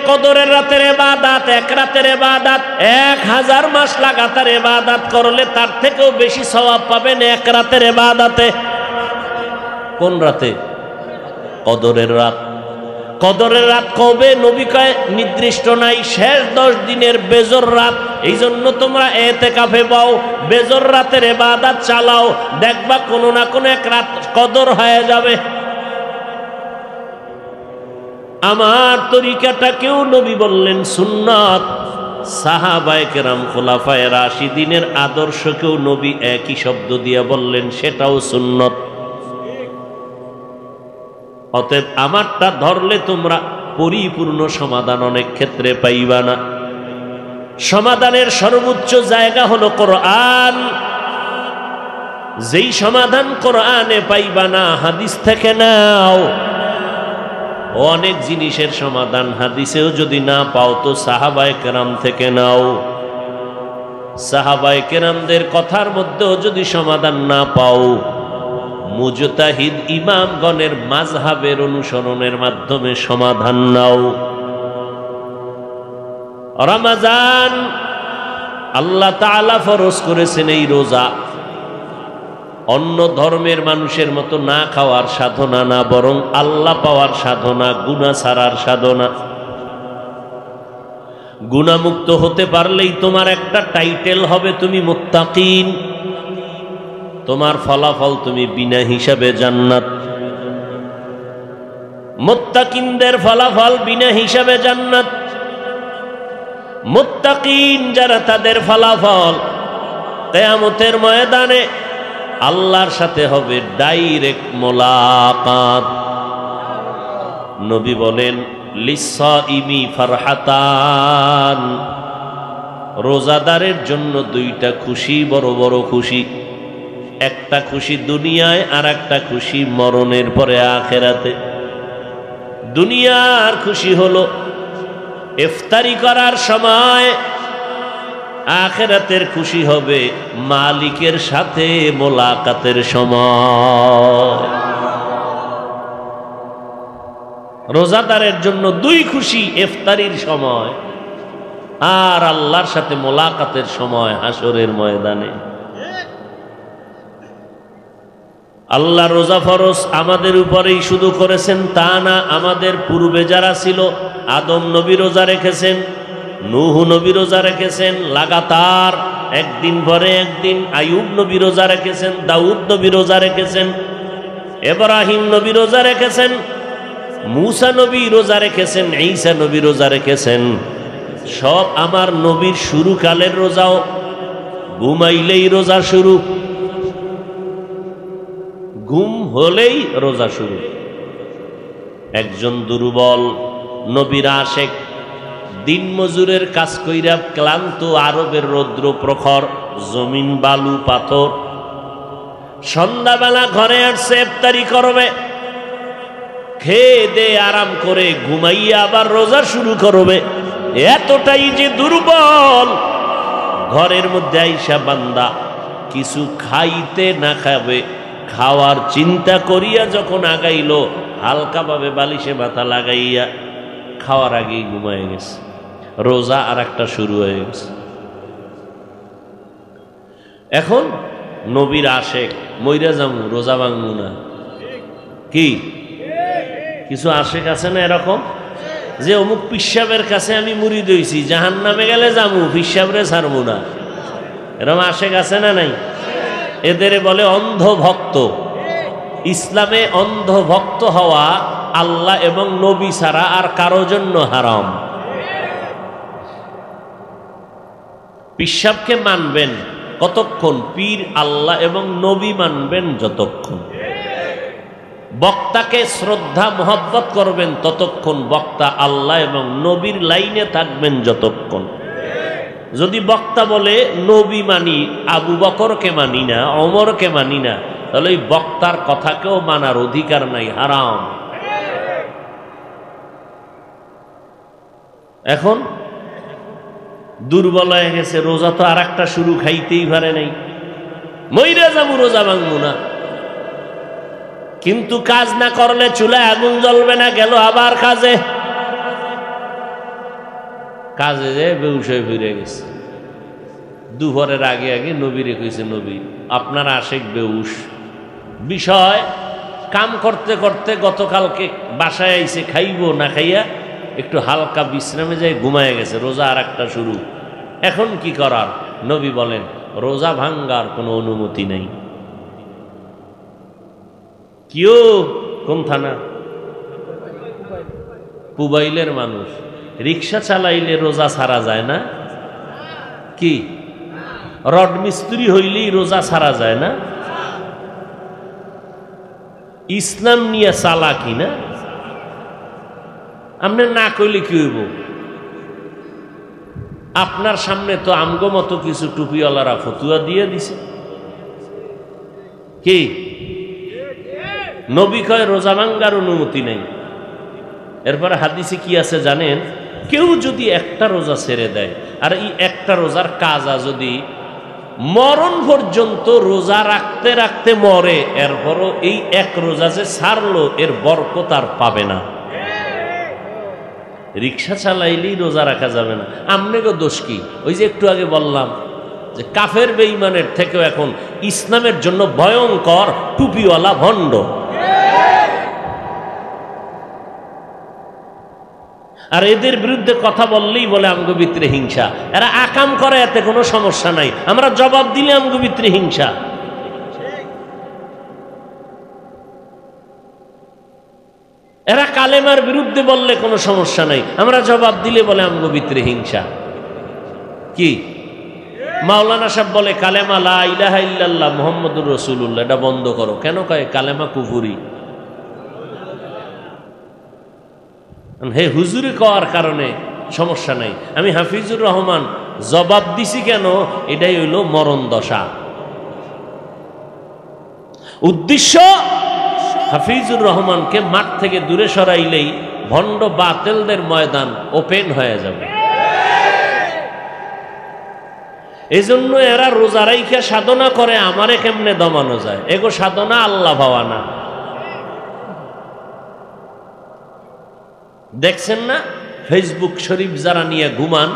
কদরের রাতের ইবাদত, এক রাতের ইবাদত 1000 মাস লাগাতার ইবাদত করলে তার থেকেও বেশি সওয়াব পাবেন এক রাতের ইবাদতে। কোন রাতে? কদরের রাত। কদরের রাত কবে? নবী কয় নির্দিষ্ট নাই, শেষ 10 দিনের বেজর রাত। এই জন্য তোমরা এতেকাফে পাও, বেজর রাতের ইবাদত চালাও, দেখবা কোনো না কোনো এক রাত কদর হয়ে যাবে। আমার তরিকাটাকেও নবী বললেন সুন্নাত, সাহাবায়ে কেরাম খোলাফায়ে রাশিদিনের আদর্শকেও নবী একই শব্দ দিয়ে বললেন সেটাও সুন্নত। অতএব আমারটা ধরলে তোমরা পরিপূর্ণ সমাধান অনেক ক্ষেত্রে পাইবা না। সমাধানের সর্বোচ্চ জায়গা হলো কোরআন। যেই সমাধান কোরআনে পাইবা না, হাদিস থেকে নাও। অনেক জিনিসের সমাধান হাদিসেও যদি না পাও তো সাহাবায়ে কেরাম থেকে নাও। সাহাবায়ে কেরামদের কথার মধ্যেও যদি সমাধান না পাও, মুজতাহিদ ইমামগণের মাযহাবের অনুসরণের মাধ্যমে সমাধান নাও। রমজান আল্লাহ তাআলা ফরজ করেছেন এই রোজা অন্য ধর্মের মানুষের মতো না খাওয়ার সাধনা না, বরং আল্লাহ পাওয়ার সাধনা, গুনাহ ছাড়ার সাধনা। গুনাহমুক্ত হতে পারলেই তোমার একটা টাইটেল হবে, তুমি মুত্তাকিন। তোমার ফলাফল তুমি বিনা হিসাবে জান্নাত। মুত্তাকিনদের ফলাফল বিনা হিসাবে জান্নাত। মুত্তাকিন যারা, তাদের ফলাফল কিয়ামতের ময়দানে আল্লাহর সাথে হবে ডাইরেক্ট মোলাকাত। নবী বলেন লিসাইমি ফারহাতান, রোজাদারের জন্য দুইটা খুশি, বড় বড় খুশি। একটা খুশি দুনিয়ায়, আর একটা খুশি মরণের পরে আখিরাতে। দুনিয়ার খুশি হলো ইফতারি করার সময়, আখিরাতের খুশি হবে মালিকের সাথে মোলাকাতের সময়। রোজাদারের জন্য দুই খুশি, ইফতারির সময় আর আল্লাহর সাথে মোলাকাতের সময় হাসরের ময়দানে। আল্লাহ রোজা ফরজ আমাদের উপরেই শুধু করেছেন তা না, আমাদের পূর্বে যারা ছিল, আদম নবী রোজা রেখেছেন, নূহ নবী রোজা রেখেছেন লাগাতার, একদিন পরে একদিন। আইয়ুব নবী রোজা রেখেছেন, দাউদ নবী রোজা রেখেছেন, ইব্রাহিম নবী রোজা রেখেছেন, মূসা নবী রোজা রেখেছেন, ঈসা নবী রোজা রেখেছেন। সব আমার নবীর শুরুকালের রোজাও, ঘুমাইলেই রোজা শুরু, ঘুম হলেই রোজা শুরু। একজন দুর্বল নবীর আশেক, দিন মজুরের কাজ কইরা ক্লান্ত, আরবের রৌদ্র প্রখর, জমিন বালু পাথর, সন্ধ্যাবেলা ঘরে আসছে ইফতারি করবে, খেয়ে দে আরাম করে ঘুমাইয়া আবার রোজা শুরু করবে। এতটাই যে দুর্বল, ঘরের মধ্যে আইসা বান্দা কিছু খাইতে না খাবে, খাওয়ার চিন্তা করিয়া যখন আগাইল, হালকাভাবে বালিশে মাথা লাগাইয়া খাওয়ার আগেই ঘুমায় গেছে। রোজা আর একটা শুরু হয়ে গেছে। এখন নবীর আশেক, মইরা যামু রোজা ভাঙবো না, কি কিছু আশেক আছে না এরকম, যে অমুক পিসাবের কাছে আমি মুরিদ হইছি, জাহান্নামে গেলে যামু, পিসাবরে ছাড়বো না। এরকম আশেক আছে না নাই? এদের বলে অন্ধ ভক্ত। ইসলামে অন্ধ ভক্ত হওয়া আল্লাহ এবং নবী ছাড়া আর কারো জন্য হারাম। পিসাবকে মানবেন কতক্ষণ? পীর, আল্লাহ এবং নবী মানবেন যতক্ষণ। বক্তাকে শ্রদ্ধা মোহাব্বত করবেন ততক্ষণ, বক্তা আল্লাহ এবং নবীর লাইনে থাকবেন যতক্ষণ। যদি বক্তা বলে নবী মানি, আবু বকরকে মানি না, ওমরকে মানি না, তাহলে ওই বক্তার কথাকেও মানার অধিকার নাই, হারাম। এখন দুর্বল হয়ে গেছে, রোজা তো আর একটা শুরু, খাইতেই পারে নাই, মইরা যাবো, রোজা ভাঙবো না। কিন্তু কাজ না করলে চুলায় আগুন জ্বলবে না, গেল আবার কাজে। কাজে যে বেহুশ হয়ে ফিরে গেছে। দুপুরের আগে আগে নবীরে কইছে, নবী আপনার আশেক বেহুশ। বিষয় কাম করতে করতে গতকালকে বাসায় আইছে, খাইব না খাইয়া একটু হালকা বিশ্রামে যায় ঘুমায় গেছে, রোজা আর একটা শুরু। এখন কি করার? নবী বলেন রোজা ভাঙ্গার কোনো অনুমতি নেই। কেউ কোন থানা? পুবাইলের মানুষ। রিক্সা চালাইলে রোজা ছাড়া যায় না? কি রড মিস্ত্রি হইলেই রোজা ছাড়া যায় না? ইসলাম নিয়ে চালাকি না? আপনি না কইলে কি হইব? আপনার সামনে তো আমগো মতো কিছু টুপিওয়ালারা ফতুয়া দিয়ে দিছে। কি নবী কয় রোজা ভাঙ্গার অনুমতি নেই। এরপরে হাদিসে কি আছে জানেন? কেউ যদি একটা রোজা ছেড়ে দেয়, আর এই একটা রোজার কাজা যদি মরণ পর্যন্ত রোজা রাখতে রাখতে মরে, এরপরও এই এক রোজা যে ছাড়লো এর বরকত আর পাবে না। রিক্সা চালাইলেই রোজা রাখা যাবে না। আমনেগো দোষ কি? ওই যে একটু আগে বললাম যে কাফের বেঈমানের থেকেও এখন ইসলামের জন্য ভয়ঙ্কর টুপিওয়ালা ভণ্ড। আর এদের বিরুদ্ধে কথা বললেই বলে আমগো ভিতরে হিংসা। এরা আকাম করে, এতে কোনো সমস্যা নাই, আমরা জবাব দিলে আমগো ভিতরে হিংসা। এরা কালেমার বিরুদ্ধে বললে কোনো সমস্যা নাই, আমরা জবাব দিলে বলে আমগো ভিতরে হিংসা। কি মাওলানা সাহেব বলে কালেমা লা ইলাহা ইল্লাল্লাহ মুহাম্মাদুর রাসূলুল্লাহ, এটা বন্ধ করো। কেন কয় কালেমা কুফরি? হে হুজুরি কওয়ার কারণে সমস্যা নাই। আমি হাফিজুর রহমান জবাব দিছি কেন? এটাই হইল মরণ দশা। উদ্দেশ্য হাফিজুর রহমানকে মাঠ থেকে দূরে সরাইলেই ভণ্ড বাতিলদের ময়দান ওপেন হয়ে যাবে। এজন্য এরা রোজা রাইখা সাধনা করে আমারে কেমনে দমানো যায়। এগো সাধনা আল্লাহ ভাবা না। দেখছেন না ফেসবুক শরীফ যারা নিয়ে ঘুমান,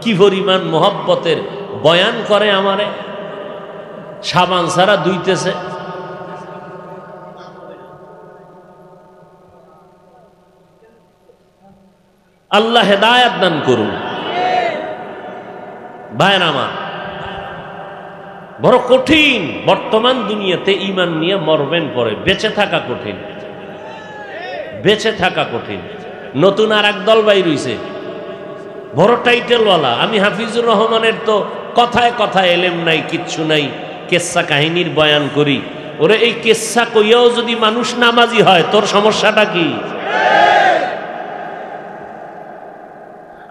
কি পরিমাণ মোহব্বতের বয়ান করে আমারে, সাবান ছাড়া ধুইতেছে। আল্লাহ হেদায়েত দান করুন। ভাইয়ের আমার, বড় কঠিন বর্তমান দুনিয়াতে ঈমান নিয়ে মরবেন পরে, বেঁচে থাকা কঠিন, বেঁচে থাকা কঠিন। নতুন আর এক দল বাইর হইছে, বড় টাইটেলওয়ালা। আমি হাফিজুর রহমানের তো কথায় কথায় এলেম নাই, কিচ্ছু নাই, কেচ্ছা কাহিনীর বয়ান করি। ওরে এই কেচ্ছা কইয়াও যদি মানুষ নামাজি হয়, তোর সমস্যাটা কি?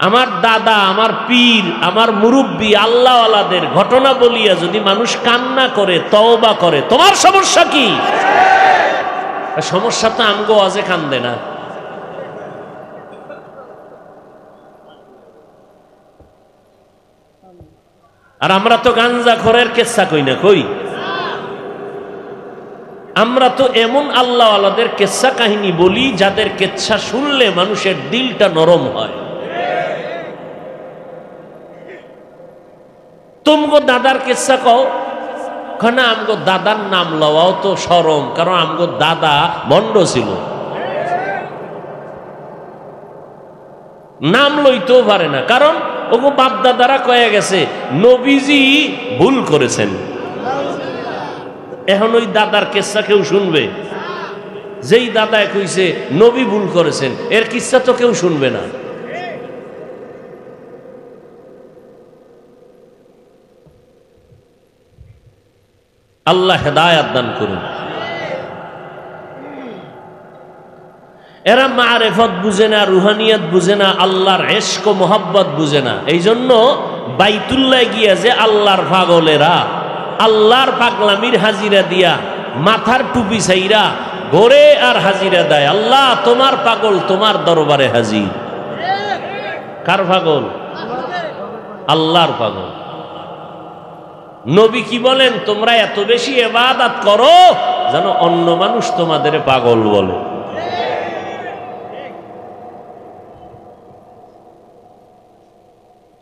আমার দাদা, আমার পীর, আমার মুরব্বী, আল্লাহওয়ালাদের ঘটনা বলিয়া যদি মানুষ কান্না করে, তওবা করে, তোমার সমস্যা কি? সমস্যা তো আমগো আজে কান্দে না। আর আমরা তো গাঞ্জা খোরের কেচ্ছা কই না, কই? আমরা তো এমন আল্লাহওয়ালাদের কেচ্ছা কাহিনী বলি যাদের কেচ্ছা শুনলে মানুষের দিলটা নরম হয়। তুমগো দাদার কেচ্ছা কও, না আমগো দাদার নাম লওয়াও তো শরম, কারণ আমগো দাদা ভণ্ড ছিল, নাম লইতেও পারে না, কারণ ওগো বাপ দাদারা কয়ে গেছে নবীজি ভুল করেছেন। এখন ওই দাদার কেচ্ছা কেউ শুনবে? যেই দাদায় কইছে নবী ভুল করেছেন, এর কিচ্ছা তো কেউ শুনবে না। আল্লাহ হেদায়েত দান করুন। এরা মারেফত বুঝে না, রুহানিয়াত বুঝে না, আল্লাহর ইশক ও মোহাব্বত বুঝে না। এই জন্য বাইতুল্লাহ গিয়া যে আল্লাহর পাগলেরা আল্লাহর পাগলামির হাজিরা দিয়া মাথার টুপি ছাইরা ঘরে আর হাজিরা দেয়, আল্লাহ তোমার পাগল তোমার দরবারে হাজির। কার পাগল? আল্লাহর পাগল। নবী কি বলেন? তোমরা এত বেশি ইবাদত করো যেন অন্য মানুষ তোমাদের পাগল বলে।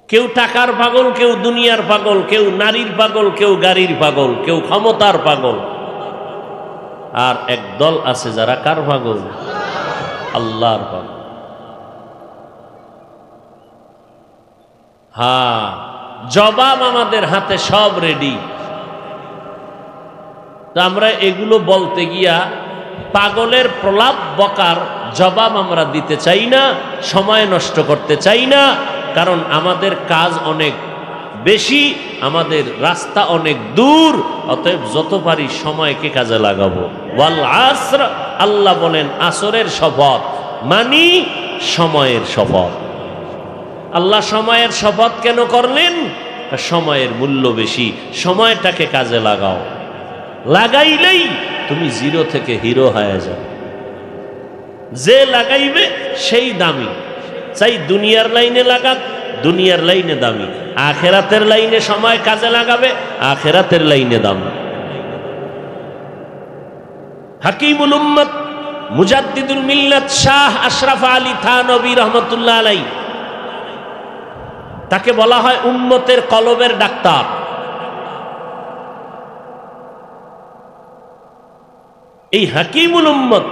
কেউ টাকার পাগল, কেউ দুনিয়ার পাগল, কেউ নারীর পাগল, কেউ গাড়ির পাগল, কেউ ক্ষমতার পাগল। আর একদল আছে যারা কার পাগল? আল্লাহর পাগল। হ্যাঁ, জবাব আমাদের হাতে সব রেডি। তো আমরা এগুলো বলতে গিয়া পাগলের প্রলাপ বকার জবাব আমরা দিতে চাই না, সময় নষ্ট করতে চাই না, কারণ আমাদের কাজ অনেক বেশি, আমাদের রাস্তা অনেক দূর। অতএব যত পারি সময়কে কাজে লাগাবো। ওয়াল আসর, আল্লাহ বলেন আসরের শপথ, মানি সময়ের শপথ। আল্লাহ সময়ের শপথ কেন করলেন? সময়ের মূল্য বেশি, সময়টাকে কাজে লাগাও। লাগাইলেই তুমি জিরো থেকে হিরো হয়ে যাবে। যে লাগাইবে সেই দামি, চাই দুনিয়ার লাইনে লাগাক, দুনিয়ার লাইনে দামি। আখেরাতের লাইনে সময় কাজে লাগাবে, আখেরাতের লাইনে দামি। হাকিমুল উম্মত মুজাদ্দিদুল মিল্লাত শাহ আশরাফ আলী থানভী রহমতুল্লাহ আলাইহি, তাকে বলা হয় উম্মতের কলবের ডাক্তার। এই হাকিমুল উম্মত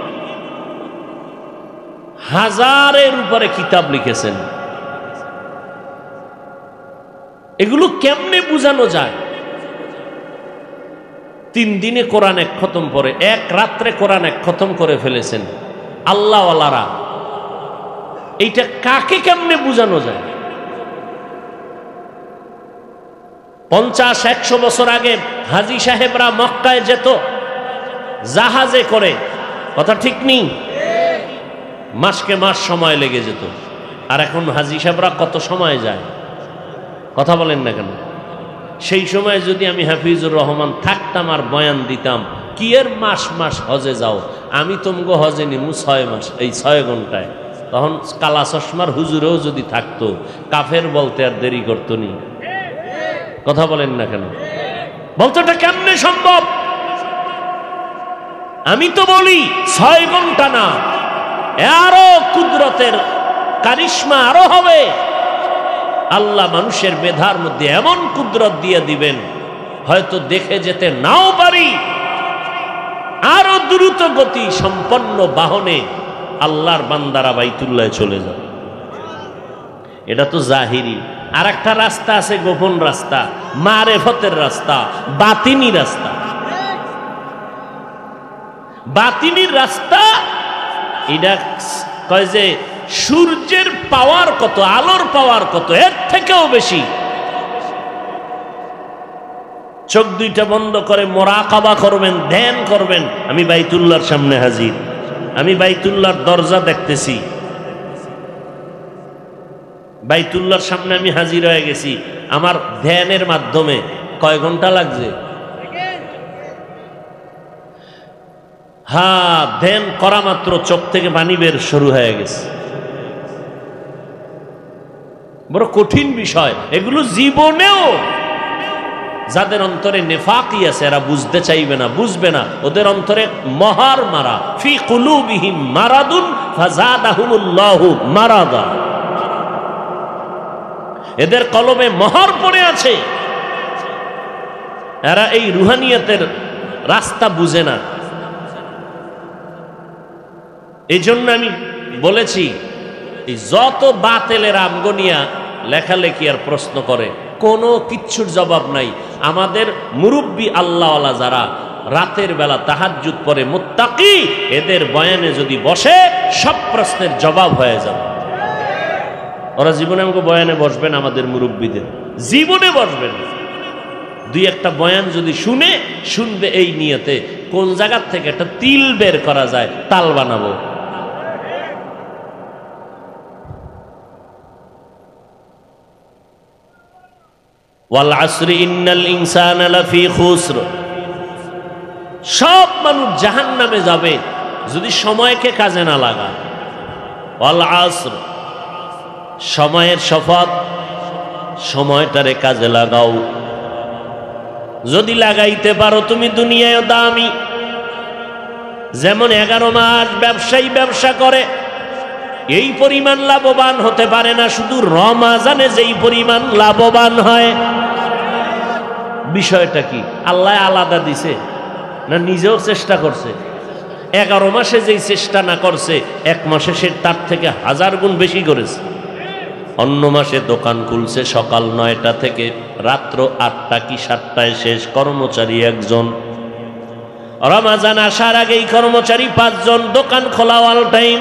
হাজারের উপরে কিতাব লিখেছেন। এগুলো কেমনে বুঝানো যায়? 3 দিনে কোরআন এক খতম পড়ে, এক রাত্রে কোরআন এক খতম করে ফেলেছেন আল্লাহওয়ালারা। এইটা কাকে কেমনে বুঝানো যায়? 50-100 বছর আগে হাজী সাহেবরা মক্কায় যেত জাহাজে করে, কথা ঠিক নেই? মাসকে মাস সময় লেগে যেত। আর এখন হাজী সাহেবরা কত সময় যায়? কথা বলেন না কেন? সেই সময় যদি আমি হাফিজুর রহমান থাকতাম আর বয়ান দিতাম, কি এর মাস মাস হজে যাও, আমি তোমগো হজে নিমু 6 মাস, এই 6 ঘন্টায়। তখন কালা চশমার হুজুরেও যদি থাকতো, কাফের বলতে আর দেরি করতো নি। কথা বলেন না কেন? বলতো এটা কেমনে সম্ভব? আমি তো বলি 6 ঘন্টা না, আরো কুদরতের কারিশমা আরো হবে। আল্লাহ মানুষের মেধার মধ্যে এমন কুদরত দিয়ে দিবেন, হয়তো দেখে যেতে নাও পারি, আরো দ্রুত গতি সম্পন্ন বাহনে আল্লাহর বান্দারা বাইতুল্লাহ চলে যাবে। এটা তো জাহিরি। আর একটা রাস্তা আছে গোপন রাস্তা, মারেফতের রাস্তা, বাতিনি রাস্তা। বাতিনির রাস্তা এটা কয় যে সূর্যের পাওয়ার কত, আলোর পাওয়ার কত, এর থেকেও বেশি। চোখ দুইটা বন্ধ করে মোরাকাবা করবেন, ধ্যান করবেন, আমি বাইতুল্লাহর সামনে হাজির, আমি বাইতুল্লাহর দরজা দেখতেছি, বাইতুল্লাহর সামনে আমি হাজির হয়ে গেছি। আমার ধ্যানের মাধ্যমে কয় ঘন্টা লাগছে? হ্যাঁ, ধ্যান করা মাত্র চোখ থেকে পানি বের শুরু হয়ে গেছে। বড় কঠিন বিষয় এগুলো। জীবনেও যাদের অন্তরে নেফাকি আছে এরা বুঝতে চাইবে না, বুঝবে না। ওদের অন্তরে মহার মারা, ফি কুলুবিহিম মারাদুন ফাযাদাহুমুল্লাহু মারাদা। এদের কলবে মহার পড়ে আছে, এরা এই রুহানিয়তের রাস্তা বুঝে না। এই জন্য আমি বলেছি, এই যত বাতেলের আমগনিয়া লেখালেখি আর প্রশ্ন করে, কোনো কিচ্ছুর জবাব নাই। আমাদের মুরব্বী আল্লাহওয়ালা যারা রাতের বেলা তাহাজ্জুদ পড়ে মুত্তাকি, এদের বয়ানে যদি বসে সব প্রশ্নের জবাব হয়ে যাবে। ওরা জীবনে আমাকে বয়ানে বসবেন, আমাদের মুরব্বীদের জীবনে বসবেন। 2-1টা বয়ান যদি শুনবে এই নিয়তে কোন জায়গার থেকে একটা তিল বের করা যায়, তাল বানাবো। ওয়াল আসরি ইন্নাল ইনসানা লাফি খুসর। সব মানুষ জাহান্নামে যাবে যদি সময়কে কাজে না লাগায়। ওয়াল আসর, সময়ের শপথ, সময়টারে কাজে লাগাও। যদি লাগাইতে পারো তুমি দুনিয়ায় দামি। যেমন 11 মাস ব্যবসায়ী ব্যবসা করে, এই পরিমাণ লাভবান হতে পারে না, শুধু রমাজানে যেই পরিমাণ লাভবান হয়। বিষয়টা কি? আল্লাহ আলাদা দিছে না নিজেও চেষ্টা করছে? 11 মাসে যেই চেষ্টা না করছে, 1 মাসে সে তার থেকে 1000 গুণ বেশি করেছে। অন্য মাসে দোকান খুলছে সকাল 9টা থেকে রাত্র 8টা কি 7টায় শেষ, কর্মচারী 1 জন। রমাজান আসার আগেই কর্মচারী 5 জন, দোকান খোলা অল টাইম।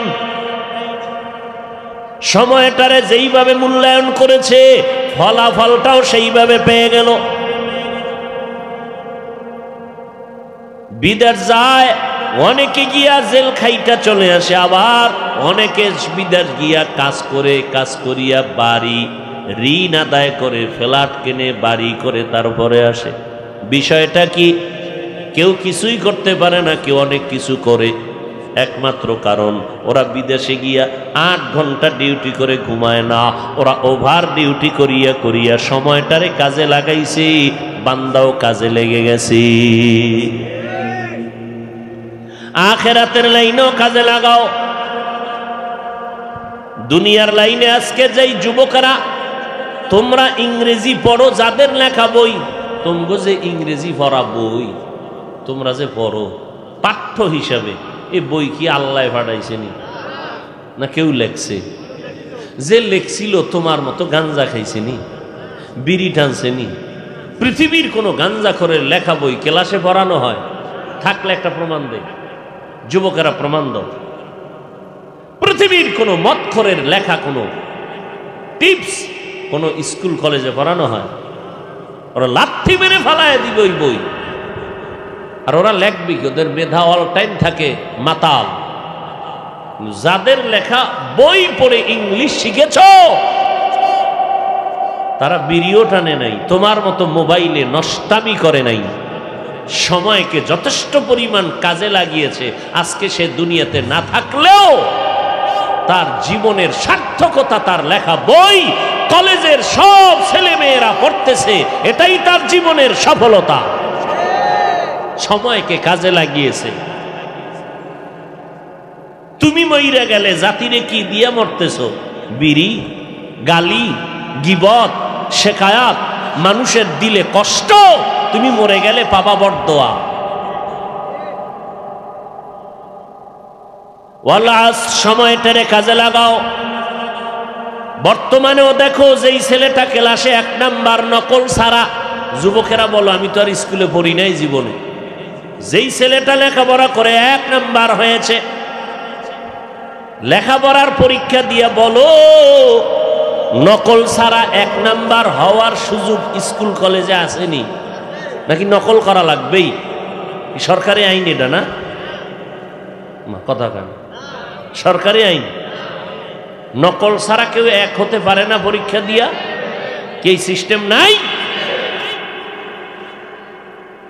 সময়টারে যেইভাবে মূল্যায়ন করেছে, ফলাফলটাও সেইভাবে পেয়ে গেল। বিদেশ যায়, অনেকে গিয়া জেল খাইটা চলে আসে, আবার অনেকে বিদেশ গিয়া কাজ করিয়া বাড়ি ঋণ আদায় করে, ফ্ল্যাট কিনে বাড়ি করে তারপরে আসে। বিষয়টা কি? কেউ কিছুই করতে পারে না, কেউ অনেক কিছু করে। একমাত্র কারণ ওরা বিদেশে গিয়া 8 ঘন্টা ডিউটি করে ঘুমায় না, ওরা ওভার ডিউটি করিয়া সময়টারে কাজে লাগাইছে, বান্দাও কাজে লেগে গেছে। আখিরাতের লাইনেও কাজে লাগাও। দুনিয়ার লাইনে আজকে যেই যুবকেরা তোমরা ইংরেজি পড়ো, যাদের লেখা বই, তোমগো যে ইংরেজি পড়া বই তোমরা যে পড়ো পাঠ্য হিসাবে, এই বই কি আল্লাহ পাঠাইছেনি না কেউ লেখছে? যে লেখছিল তোমার মতো গাঞ্জা খাইছেনি, বিড়ি টানছেনি? পৃথিবীর কোনো গাঞ্জা করে লেখা বই ক্লাসে পড়ানো হয়? থাকলে একটা প্রমাণ দেয়, যুবকেরা প্রমাণ দাও। পৃথিবীর কোনো মদখোরের লেখা কোনো টিপস কোনো স্কুল কলেজে পড়ানো হয়? ওরা লাথি মেরে ফালায় দিবে ওই বই, আর ওরা লেখবে কি? ওদের মেধা অল টাইম থাকে মাতাল। যাদের লেখা বই পড়ে ইংলিশ শিখেছ, তারা বিড়িও টানে নাই, তোমার মতো মোবাইলে নষ্টামি করে নাই, সময়কে যথেষ্ট পরিমাণ কাজে লাগিয়েছে। আজকে সে দুনিয়াতে না থাকলেও তার জীবনের সার্থকতা তার লেখা বই কলেজের সব ছেলে মেয়েরা পড়তেছে, এটাই তার জীবনের সফলতা। সময়কে কাজে লাগিয়েছে। তুমি মইরা গেলে জাতিরে কি দিয়া মরতেছ? বিড়ি, গালি, গিবত, শেকায়াত, মানুষের দিলে কষ্ট। তুমি মরে গেলে পাবা বরদোয়া। ওয়ালাস সময়টারে কাজে লাগাও। বর্তমানেও দেখো যেই ছেলেটা ক্লাসে 1 নাম্বার নকল ছাড়া, যুবকেরা বলো আমি তো আর স্কুলে পড়ি নাই জীবনে। যেই ছেলেটা লেখাপড়া করে 1 নাম্বার হয়েছে, লেখাপড়ার পরীক্ষা দিয়ে বলো নকল ছাড়া 1 নাম্বার হওয়ার সুযোগ স্কুল কলেজে আসেনি? নাকি নকল করা লাগবেই? সরকারি আইন এটা না? কথা কেন? সরকারি আইন। নকল ছাড়া কেউ 1 হতে পারে না পরীক্ষা দিয়া? কি সিস্টেম নাই?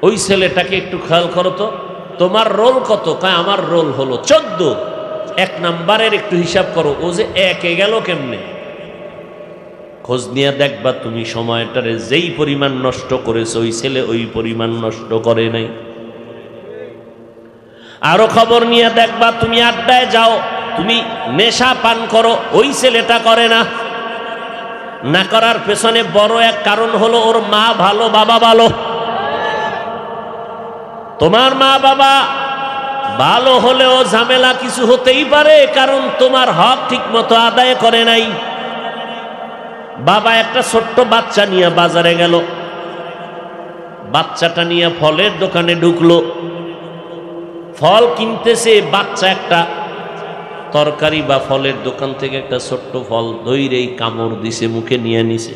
ওই ছেলেটাকে একটু খেয়াল করো তো, তোমার রোল কত? কয় আমার রোল হলো 14। 1 নাম্বারের একটু হিসাব করো, ও যে 1 গেল কেমনে? খোঁজ নিয়ে দেখবা তুমি সময়টারে যেই পরিমাণ নষ্ট করেছে, ওই ছেলে ওই পরিমাণ নষ্ট করে নাই। আরো খবর নিয়ে দেখবা, তুমি আড্ডায় যাও, তুমি নেশা পান করো, ওই ছেলেটা করে না। না করার পেছনে বড় এক কারণ হলো ওর মা ভালো, বাবা ভালো। তোমার মা বাবা ভালো হলেও ঝামেলা কিছু হতেই পারে, কারণ তোমার হক ঠিক মতো আদায় করে নাই। বাবা একটা ছোট্ট বাচ্চা নিয়ে বাজারে গেল, বাচ্চাটা নিয়ে ফলের দোকানে ঢুকলো, ফল কিনতেছে। বাচ্চা একটা তরকারি বা ফলের দোকান থেকে একটা ছোট্ট ফল ধইরেই কামড় দিছে, মুখে নিয়ে নিছে।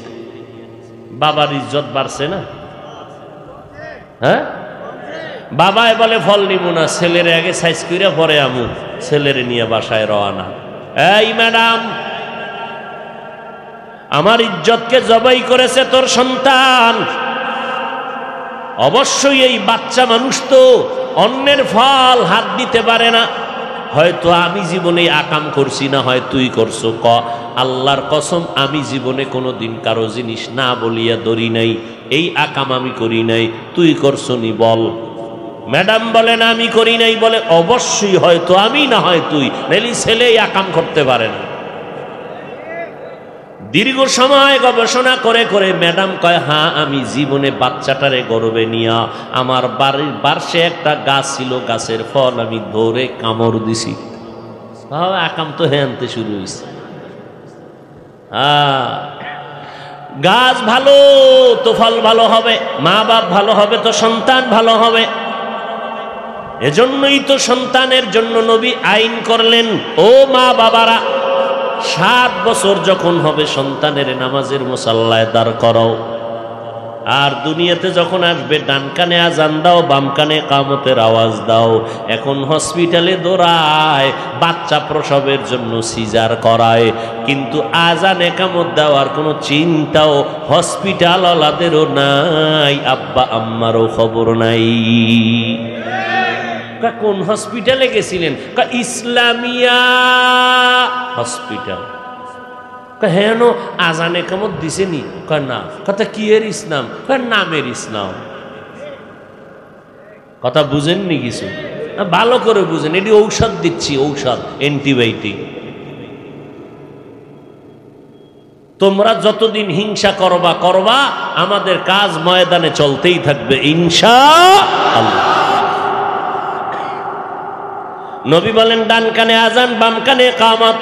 বাবার ইজ্জত বাড়ছে না? হ্যাঁ, বাবাই বলে ফল নিব না, ছেলের আগে সাইজ কইরা পরে আমু। ছেলের নিয়ে বাসায় রওনা। এই ম্যাডাম, আমার ইজ্জতকে জবাই করেছে তোর সন্তান। অবশ্যই এই বাচ্চা মানুষ তো অন্যের ফল হাত দিতে পারে না। হয়তো আমি জীবনে আকাম করছি না, হয় তুই করছো। আল্লাহর কসম, আমি জীবনে কোনোদিন কারো জিনিস না বলিয়া ধরি নাই, এই আকাম আমি করি নাই, তুই করছো নি বল। ম্যাডাম বলেন আমি করি নাই, বলে অবশ্যই হয়তো আমি না হয় তুই, নাইলে ছেলেই আকাম করতে পারে না। দীর্ঘ সময় গবেষণা করে করে ম্যাডাম কয় হ্যাঁ আমি জীবনে বাচ্চাটারে গর্বে নিয়া আমার বাড়ির পার্শ্বে একটা গাছ ছিল, গাছের ফল আমি ধরে কামড় দিছি। আকাম তো হ্যাঁ আনতে শুরু হয়েছে। গাছ ভালো তো ফল ভালো হবে, মা বাপ ভালো হবে তো সন্তান ভালো হবে। এজন্যই তো সন্তানের জন্য নবী আইন করলেন, ও মা বাবারা 7 বছর যখন হবে সন্তানের নামাজের মুসাল্লায় দাঁড় করাও, আর দুনিয়াতে যখন আসবে ডান কানে আজান দাও, বাম কানে কামতের আওয়াজ দাও। এখন হসপিটালে দৌড়ায়, বাচ্চা প্রসবের জন্য সিজার করায়, কিন্তু আজান একামত দেওয়ার কোনো চিন্তাও হসপিটাল ওয়ালাদেরও নাই, আব্বা আম্মারও খবর নাই। কোন হসপিটালে গেছিলেন? ইসলামিয়া হসপিটাল। হেন আজানে কামত দিছেনি? না। কথা কি এর ইসলাম? নামের ইসলাম। কথা বুঝেননি কিছু? ভালো করে বুঝেন, এটি ঔষধ দিচ্ছি, ঔষধ, অ্যান্টিবায়োটিক। তোমরা যতদিন হিংসা করবা করবা, আমাদের কাজ ময়দানে চলতেই থাকবে ইনশাআল্লাহ। নবী বলেন ডান কানে আজান, বাম কানে কামত।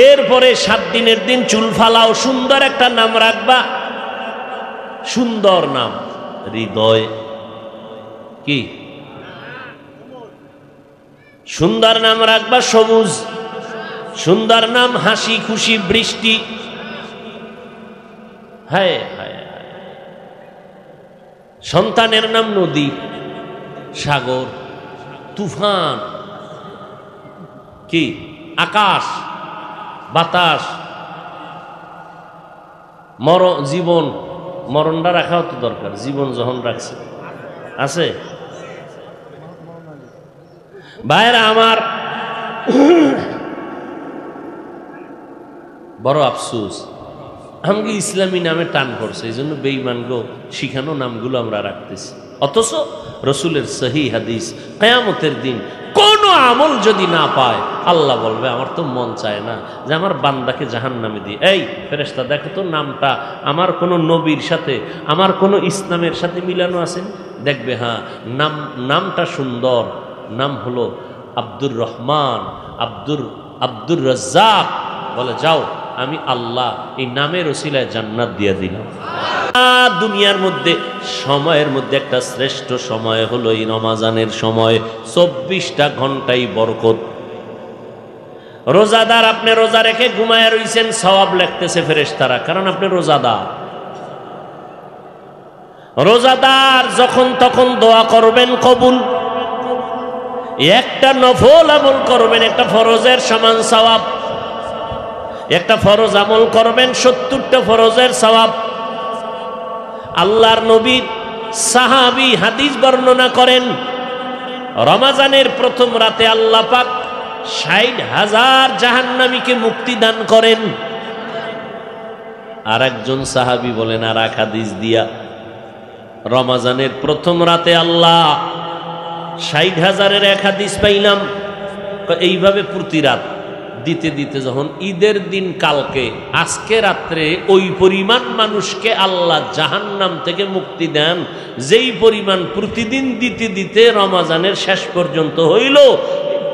এরপরে 7 দিনের দিন চুল ফালাও, সুন্দর একটা নাম রাখবা, সুন্দর নাম। হৃদয় কি সুন্দর নাম রাখবা, সবুজ। সুন্দর নাম হাসি খুশি বৃষ্টি। হায় হায়। সন্তানের নাম নদী, সাগর, তুফান, কি আকাশ, বাতাস, জীবন। মরণটা রাখাও তো দরকার, জীবন যখন রাখছে আছে। ভাইরা আমার, বড় আফসোস, আমাকে ইসলামী নামে টান পড়ছে, এই জন্য বেঈমানগো শিখানো নামগুলো আমরা রাখতেছি। অথচ রসুলের সহি হাদিস, কিয়ামতের দিন কোনো আমল যদি না পায়, আল্লাহ বলবে আমার তো মন চায় না যে আমার বান্দাকে জাহান্নামে দিই। এই ফেরেশতা দেখো তো নামটা আমার কোনো নবীর সাথে, আমার কোনো ইসলামের সাথে মিলানো আছে? দেখবে হ্যাঁ, নামটা সুন্দর, নাম হলো আব্দুর রহমান, আব্দুর রাজ্জাক। বলে যাও, আমি আল্লাহ এই নামের ওসিলায় জান্নাত দিয়ে দিলাম। দুনিয়ার মধ্যে সময়ের মধ্যে একটা শ্রেষ্ঠ সময় হলো এই রমাজানের সময়। 24টা ঘন্টাই বরকত। রোজাদার, আপনি রোজা রেখে ঘুমায় রইছেন, সওয়াব লিখতেছে ফেরেশতারা, কারণ আপনি রোজাদার। রোজাদার যখন তখন দোয়া করবেন কবুল। একটা নফল আমল করবেন, একটা ফরজের সমান সওয়াব। একটা ফরজ আমল করবেন, 70টা ফরজের সওয়াব। আল্লাহর নবী সাহাবী হাদিস বর্ণনা করেন, রমজানের প্রথম রাতে আল্লাহ পাক 60,000 জাহান্নামীকে মুক্তি দান করেন। আর একজন সাহাবী বলেন আর এক হাদিস দিয়া, রমজানের প্রথম রাতে আল্লাহ 60,000-এর এক হাদিস পাইলাম। এইভাবে প্রতি রাত দিতে দিতে যখন ঈদের দিন কালকে আজকে রাত্রে ওই পরিমাণ মানুষকে আল্লাহ জাহান্নাম থেকে মুক্তি দেন, যেই পরিমাণ প্রতিদিন দিতে দিতে রমজানের শেষ পর্যন্ত হইল,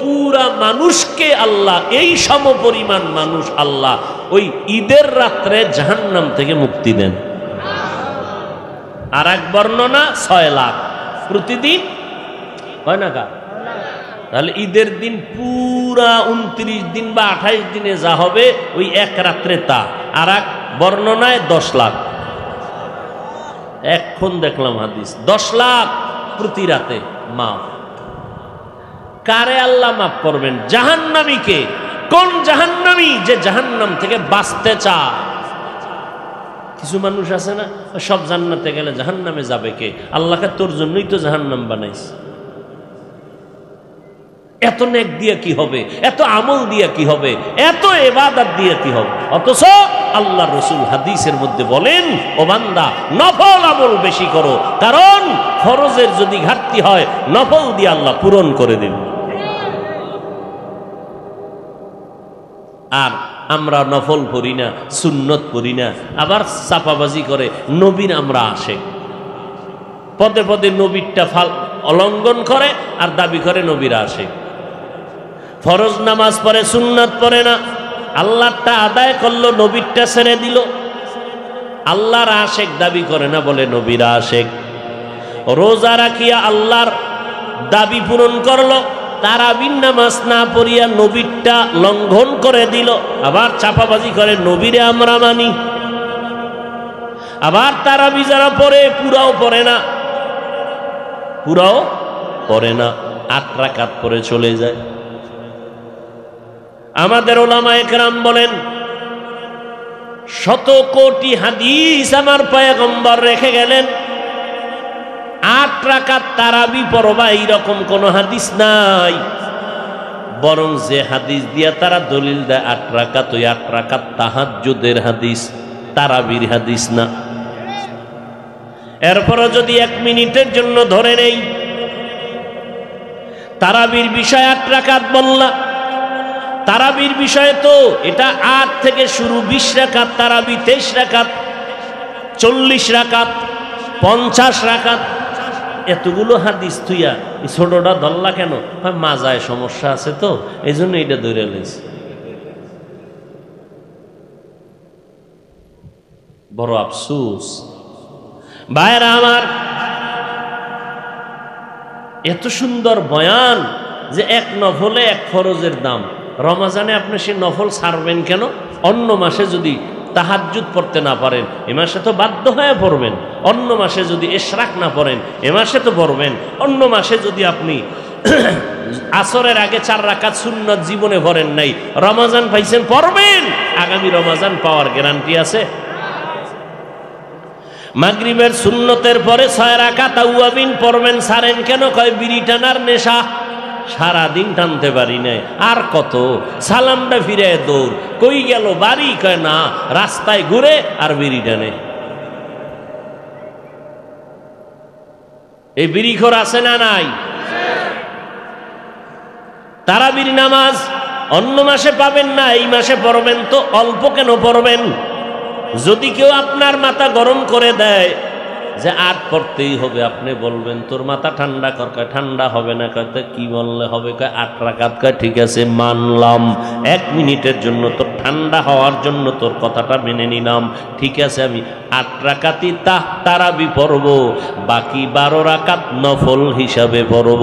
পুরা মানুষকে আল্লাহ, এই সম পরিমাণ মানুষ আল্লাহ ওই ঈদের রাত্রে জাহান্নাম থেকে মুক্তি দেন। আর এক বর্ণনা 6 লাখ প্রতিদিন হয় না কা? তাহলে ঈদের দিন পুরা 29 দিন বা 28 দিনে যা হবে ওই এক রাত্রে তা। আর এক বর্ণনায় 10 লাখ। এখন দেখলাম হাদিস 10 লাখ প্রতি রাতে মাফ। কারে আল্লাহ মাফ করবেন? জাহান্নামীকে। কোন জাহান্নামী? যে জাহান্নাম থেকে বাঁচতে চায়। কিছু মানুষ আছে না, সব জান্নাতে গেলে জাহান্নামে যাবে কে? আল্লাহকে তোর জন্যই তো জাহান্নাম বানাইছে। এত নেক দিয়ে কি হবে, এত আমল দিয়ে কি হবে, এত ইবাদত দিয়ে কি হবে? অথচ আল্লাহ রসুল হাদিসের মধ্যে বলেন, ও বান্দা নফল আমল বেশি করো, কারণ ফরজের যদি ঘাটতি হয় নফল দিয়ে আল্লাহ পূরণ করে দেন। আর আমরা নফল পড়ি না, সুন্নত পড়ি না, আবার চাপাবাজি করে নবীর আমরা আশেক, পদে পদে নবীরটা অলঙ্ঘন করে আর দাবি করে নবীর আশেক। ফরজ নামাজ পড়ে, সুন্নাত পড়ে না, আল্লাহটা আদায় করলো, নবীরটা ছেড়ে দিল। আল্লাহর আশেক দাবি করে না, বলে নবীর আশেক। রোজা রাখিয়া আল্লাহর দাবি পূরণ করলো, তারাবির নামাজ না পড়িয়া নবীরটা লঙ্ঘন করে দিল। আবার চাপাবাজি করে নবীরে আমরা মানি। আবার তারাবি যারা পড়ে পুরাও পড়ে না, পুরাও পড়ে না, 8 রাকাত পড়ে চলে যায়। আমাদের ওলামায়ে কেরাম বলেন, 100 কোটি হাদিস আমার পয়গম্বর রেখে গেলেন, 8 রাকাত তারাবি পড়বা এইরকম কোন হাদিস নাই। বরং যে হাদিস দিয়া তারা দলিল দেয় 8 রাকাত, ওই 8 রাকাত তাহাজ্জুদের হাদিস, তারাবির হাদিস না। এরপরও যদি 1 মিনিটের জন্য ধরে নেই, তারাবির বিষয় 8 রাকাত বললা, তারাবির বিষয়ে তো এটা 8 থেকে শুরু, 20 রাকাত তারাবি, 23 রাকাত, 40 রাকাত, 50 রাকাত, এতগুলো হাদিস তুইয়া এই ছোটটা ধরলা কেন? মাজায় সমস্যা আছে তো এই জন্য এটা ধরে লেছে। বড় আফসোস ভাইরা আমার, এত সুন্দর বয়ান যে 1 নফলে 1 ফরজের দাম। রমজানে আপনি সে নফল ছাড়বেন কেন? অন্য মাসে যদি তাহাজ্জুদ পড়তে না পারেন, এ মাসে তো বাধ্য হয়ে পড়বেন। অন্য মাসে যদি ইশরাক না পড়েন, এ মাসে তো পড়বেন। অন্য মাসে যদি আপনি আসরের আগে 4 রাকাত সুন্নাত জীবনে পড়েন নাই, রমজান পাইছেন, পড়বেন। আগামী রমজান পাওয়ার গ্যারান্টি আছে? মাগরিবের সুন্নতের পরে 6 রাকাত আউয়াবিন পড়বেন, ছাড়েন কেন? কয় বিড়ি টানার নেশা, সারাদিন টানতে পারি নাই, আর কত? সালামটা ফিরে দৌড়, কই গেল বাড়ি? কয় না, রাস্তায় ঘুরে আর বিড়ি টানে। এই বিড়িখোর আছে না নাই? তারাবির নামাজ অন্য মাসে পাবেন না, এই মাসে পড়বেন তো অল্প কেন পড়বেন? যদি কেউ আপনার মাথা গরম করে দেয় যে 8 পড়তেই হবে, আপনি বলবেন তোর মাথা ঠান্ডা কর। কয় ঠান্ডা হবে না। কয় কি বললে হবে? কয় 8 রাকাত। কয় ঠিক আছে মানলাম, 1 মিনিটের জন্য তোর ঠান্ডা হওয়ার জন্য তোর কথাটা মেনে নিলাম, ঠিক আছে আমি 8 রাকাতই তারাবি পড়ব, বাকি 12 রাকাত নফল হিসাবে পড়ব।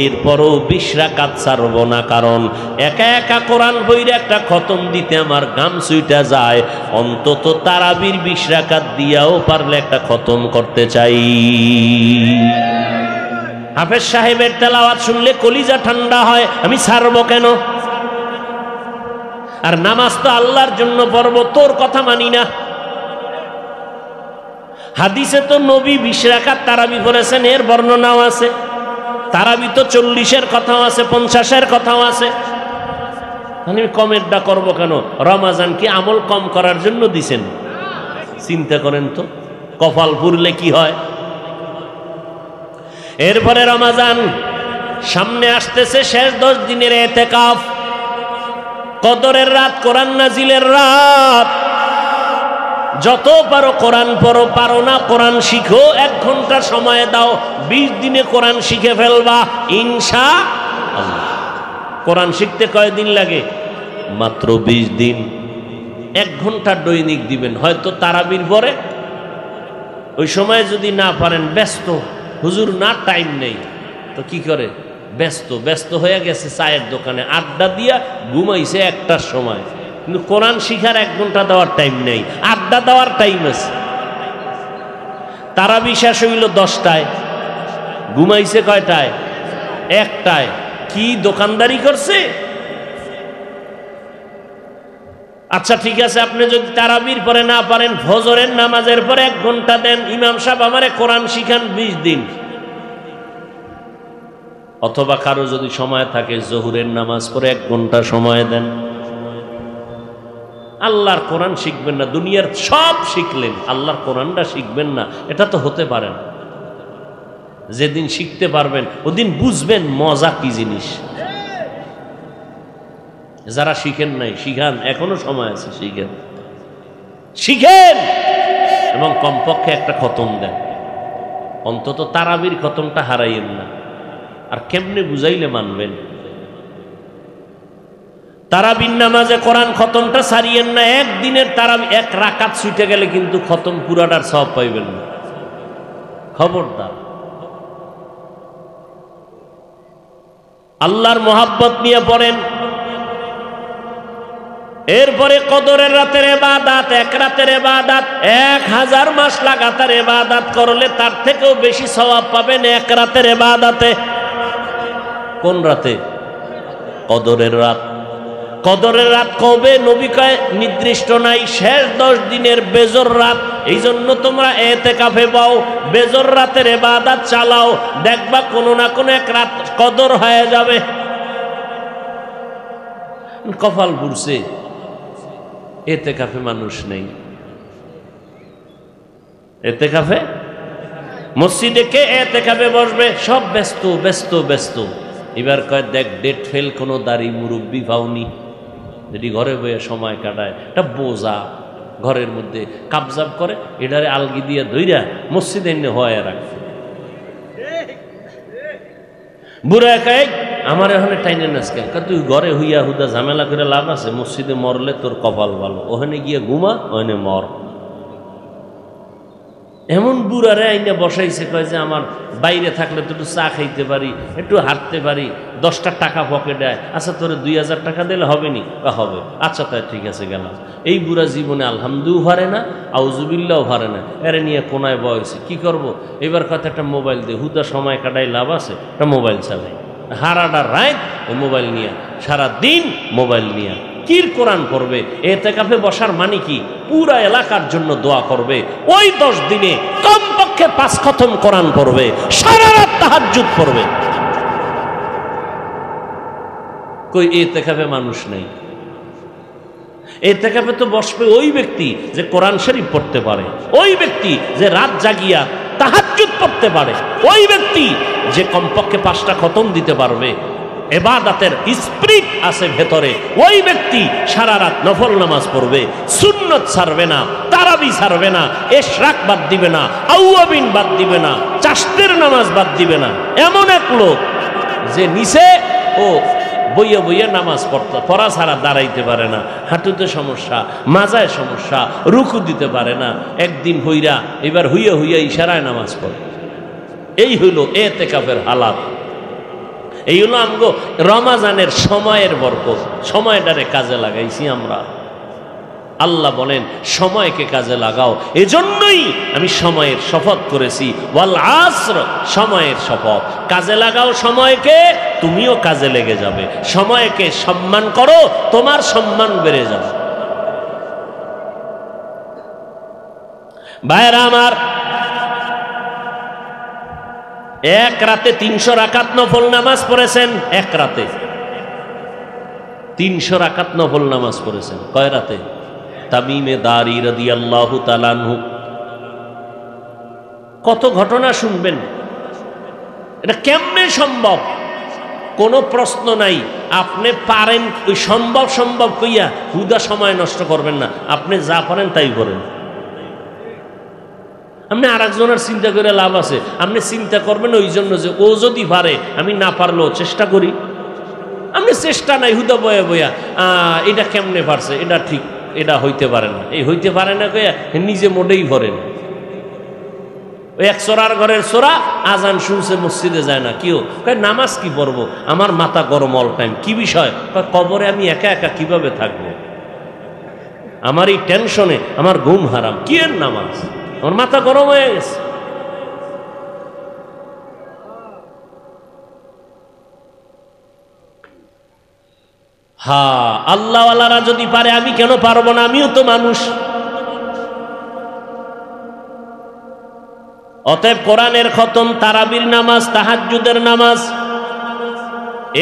এরপরও 20 রাকাত ছাড়ব না, কারণ একা একা কোরআন বইরে একটা খতম দিতে আমার গাম সুইটা যায়। অন্তত তারাবির 20 রাকাত দিয়াও পারলে একটা খতম করতে চাই। হাফেজ সাহেবের তেলাওয়াত শুনলে কলিজা ঠান্ডা হয়, আমি ছাড়বো কেন? আর নামাজ তো আল্লাহর জন্য পড়ব, তোর কথা মানি না। হাদিসে তো নবী 20 রাকাত তারাবি পড়েছেন, এর বর্ণনাও আছে। তারাবি তো 40-এর কথাও আছে, 50-এর কথাও আছে। আমি কমেরটা করবো কেন? রমাজান কি আমল কম করার জন্য দিছেন? চিন্তা করেন তো, কপাল পুরলে কি হয়। এরপরে রমাজান সামনে আসতেছে, শেষ 10 দিনের ইতিকাফ, কদরের রাত, কোরআন নাজিলের রাত। যত পারো কোরআন পড়ো, পারো না কোরআন শিখো, 1 ঘন্টা সময় দাও, 20 দিনে কোরআন শিখে ফেলবা ইনশাআল্লাহ। কোরআন শিখতে কয়দিন লাগে? মাত্র 20 দিন। 1 ঘন্টা দৈনিক দিবেন, হয়তো তারাবির পরে। ওই সময় যদি না পারেন, ব্যস্ত, হুজুর না টাইম নেই, তো কি করে? ব্যস্ত হয়ে গেছে চায়ের দোকানে আড্ডা দিয়া, ঘুমাইছে 1টার সময়, কিন্তু কোরআন শিখার 1 ঘন্টা দেওয়ার টাইম নেই, আড্ডা দেওয়ার টাইম আছে। তারাবি শেষ হইল 10টায়, ঘুমাইছে কয়টায়? 1টায়। কি দোকানদারি করছে? আচ্ছা ঠিক আছে, আপনি যদি তারাবির পরে না পারেন, ফজরের নামাজের পরে 1 ঘন্টা দেন, ইমাম সাহেব আমারে কোরআন শিখান 20 দিন। অথবা কারো যদি সময় থাকে জোহরের নামাজ পড়ে 1 ঘন্টা সময় দেন। আল্লাহর কোরআন শিখবেন না, দুনিয়ার সব শিখলেন, আল্লাহর কোরআনটা শিখবেন না, এটা তো হতে পারে না। যেদিন শিখতে পারবেন ওদিন বুঝবেন মজা কি জিনিস। যারা শিখেন নাই শিখান, এখনো সময় আছে, শিখেন শিখেন এবং কমপক্ষে একটা খতম দেন, অন্তত তারাবির খতমটা হারাইয়েন না। আর কেমনে বুঝাইলে মানবেন? তারাবির নামাজে কোরআন খতমটা ছাড়িয়েন না। একদিনের তারাবি 1 রাকাত ছুটে গেলে কিন্তু খতম পুরাটার সওয়াব পাইবেন না, খবরদার। আল্লাহর মোহাব্বত নিয়ে পড়েন। এরপরে কদরের রাতের ইবাদত, 1 রাতের ইবাদত 1000 মাস লাগাতার ইবাদত করলে তার থেকেও বেশি সওয়াব পাবেন 1 রাতের ইবাদতে। কোন রাতে? কদরের রাত। কদরের রাত কবে? নবী কয় নির্দিষ্ট নাই, শেষ 10 দিনের বেজর রাত। এই জন্য তোমরা এতেকাফে পাও, বেজর রাতের ইবাদত চালাও, দেখবা কোনো না কোনো 1 রাত কদর হয়ে যাবে। কপাল বুড়ছে, এতেকাফে মানুষ নেই। এতেকাফে মসজিদে কে এতেকাফে বসবে? সব ব্যস্ত ব্যস্ত ব্যস্ত। এবার কয় দেখ ডেট ফেল কোনো দাড়ি মুরব্বি পাওনি, যেটি ঘরে বইয়ে সময় কাটায়, এটা বোঝা ঘরের মধ্যে কাবজাব করে, এটারে আলগি দিয়ে ধইরা মসজিদে এনে হয়ে রাখবে। বুড়া কয় আমার এখানে টাইনে নাচ কেন? তুই ঘরে হইয়া হুদা ঝামেলা করে লাভ আছে? মসজিদে মরলে তোর কপাল ভালো, ওখানে গিয়ে ঘুমা, ওখানে মর। এমন বুড়ারে আইনে বসাইছে, কয় যে আমার বাইরে থাকলে তো একটু চা খাইতে পারি, একটু হাঁটতে পারি, 10টা টাকা পকেটে আয়, আচ্ছা তোরে 2000 টাকা দিলে হবে নি? হবে, আচ্ছা তাই ঠিক আছে গেলাম। এই বুড়া জীবনে আলহামদুও পারে না, আউজুবিল্লাও পারে না, এরে নিয়ে কোনায় বয়সে কি করব? এবার কথা একটা মোবাইল দিয়ে হুদা সময় কাটাই লাভ আছে, একটা মোবাইল চালাই, হারাটা রাত ওই মোবাইল নিয়ে, সারা দিন মোবাইল নিয়ে কির কোরআন করবে। এতেকাফে বসার মানে কি? পুরা এলাকার জন্য দোয়া করবে, ওই 10 দিনে কমপক্ষে 5 খতম কোরআন পড়বে, সারা রাত তাহাজ্জুদ পড়বে। কই এতেকাফে মানুষ নেই। এতেকাফে তো বসবে ওই ব্যক্তি যে কোরআন শরীফ পড়তে পারে, ওই ব্যক্তি যে রাত জাগিয়া তাহাজ্জুদ পড়তে পারে, ওই ব্যক্তি যে কমপক্ষে 5টা খতম দিতে পারবে, ইবাদতের স্পিরিট আছে ভেতরে, ওই ব্যক্তি সারা রাত নফল নামাজ পড়বে, সুন্নত ছাড়বে না, তারাবি ছাড়বে না, ইশরাক বাদ দিবে না, আউয়াবিন বাদ দিবে না, চাশতের নামাজ বাদ দিবে না। এমন এক লোক যে নিচে ও বইয়ে বইয়ে নামাজ পড়া ছাড়া দাঁড়াইতে পারে না, হাঁটুতে সমস্যা, মাজায় সমস্যা, রুকু দিতে পারে না, একদিন হইরা এবার হইয়া হইয়া ইশারায় নামাজ পড়ে। এই হইল এতেকাফের হালাত। এই হলো আমগো রমাজানের সময়ের বরকত। সময়টারে কাজে লাগাইছি আমরা। আল্লাহ বলেন সময়কে কাজে লাগাও, এজন্যই আমি সময়ের শপথ করেছি, ওয়াল আসর, সময়ের শপথ। কাজে লাগাও সময়কে, তুমিও কাজে লেগে যাবে। সময়কে সম্মান করো, তোমার সম্মান বেড়ে যাবে। ভাইরা আমার, 1 রাতে 300 রাকাত নফল নামাজ পড়েছেন। 1 রাতে 300 রাকাত নফল নামাজ পড়েছেন। কয় রাতে? তামিমে দারি রাদিয়াল্লাহু তাআলা আনহু। কত ঘটনা শুনবেন, এটা কেমনে সম্ভব? কোনো প্রশ্ন নাই। আপনি পারেন, ওই সম্ভব সম্ভব কইয়া হুদা সময় নষ্ট করবেন না। আপনি যা পারেন তাই করেন। আপনি আর একজনের চিন্তা করে লাভ আছে? আপনি চিন্তা করবেন ওই জন্য যে ও যদি পারে, আমি না পারলেও চেষ্টা করি। আপনি চেষ্টা নাই, হুদা বয়া বয়া এটা কেমনে পারছে, এটা ঠিক, এটা হইতে পারে না, এই হইতে পারে না কইয়া নিজে মোটেই ভরেন। ওই 1 চোরার ঘরের চোরা আজান শুনছে, মসজিদে যায় না, কেউ কয় নামাজ কি পড়বো, আমার মাথা গরম অল টাইম। কি বিষয়? কবরে আমি একা একা কিভাবে থাকবো, আমার এই টেনশনে আমার ঘুম হারাম, কি এর নামাজ, আমার মাথা গরম হয়ে গেছে। হ্যাঁ, আল্লাহওয়ালারা যদি পারে, আমি কেন পারবো না? আমিও তো মানুষ। অতএব কোরআনের খতম, তারাবির নামাজ, তাহাজ্জুদের নামাজ,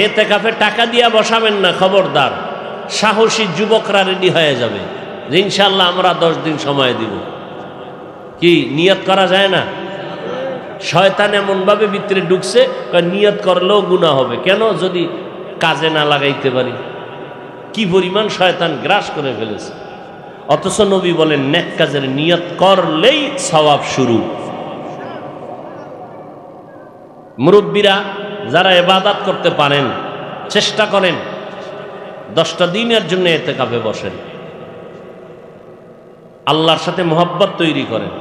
এতেকাফে টাকা দিয়া বসাবেন না, খবরদার। সাহসী যুবকরা রেডি হয়ে যাবে যে ইনশাল্লাহ আমরা 10 দিন সময় দিব। কি নিয়ত করা যায় না? শয়তান এমন ভাবে ভিতরে ঢুকছে, নিয়ত করলেও গুনাহ হবে। কেন? যদি কাজে না লাগাইতে পারি। কি পরিমাণ শয়তান গ্রাস করে ফেলেছে। অথচ নবী বলেন নেক কাজের নিয়ত করলেই সওয়াব শুরু। মুরব্বীরা যারা ইবাদত করতে পারেন চেষ্টা করেন 10টা দিনের জন্য ইতিকাফে বসেন। আল্লাহর সাথে মোহাব্বত তৈরি করেন,